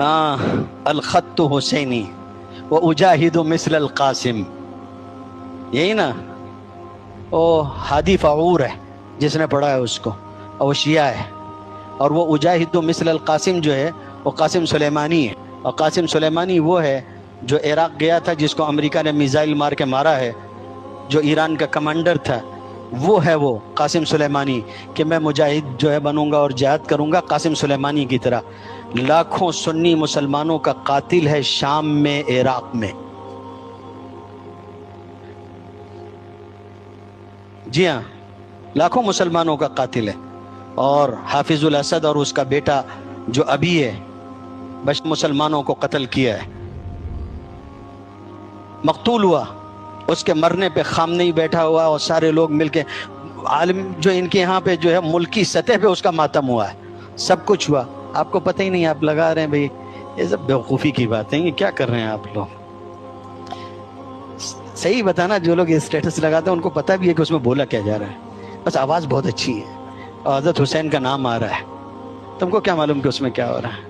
الخط حسینی واجاہد مثل القاسم، یہی نا؟ وہ ہادی فعور ہے جس نے پڑھا ہے اس کو، اور وہ شیعہ ہے، اور وہ اجاہد مثل القاسم جو ہے وہ قاسم سلیمانی ہے، اور قاسم سلیمانی وہ ہے جو عراق گیا تھا، جس کو امریکہ نے میزائل مار کے مارا ہے، جو ایران کا کمانڈر تھا، وہ ہے وہ قاسم سلیمانی، کہ میں مجاہد جو ہے بنوں گا اور جہاد کروں گا قاسم سلیمانی کی طرح۔ لاکھوں سنی مسلمانوں کا قاتل ہے شام میں، عراق میں، جی ہاں، لاکھوں مسلمانوں کا قاتل ہے۔ اور حافظ الاسد اور اس کا بیٹا جو ابھی ہے، بس مسلمانوں کو قتل کیا ہے، مقتول ہوا، اس کے مرنے پہ خام نہیں بیٹھا ہوا، اور سارے لوگ مل کے، عالم جو ان کے یہاں پہ جو ہے ملکی سطح پہ اس کا ماتم ہوا ہے، سب کچھ ہوا، آپ کو پتہ ہی نہیں، آپ لگا رہے ہیں بھئی یہ سب بیوقوفی کی باتیں، یہ کیا کر رہے ہیں آپ لوگ؟ صحیح بتانا، جو لوگ یہ اسٹیٹس لگاتے ہیں ان کو پتہ بھی ہے کہ اس میں بولا کیا جا رہا ہے، بس آواز بہت اچھی ہے، اور حضرت حسین کا نام آ رہا ہے، تم کو کیا معلوم کہ اس میں کیا ہو رہا ہے؟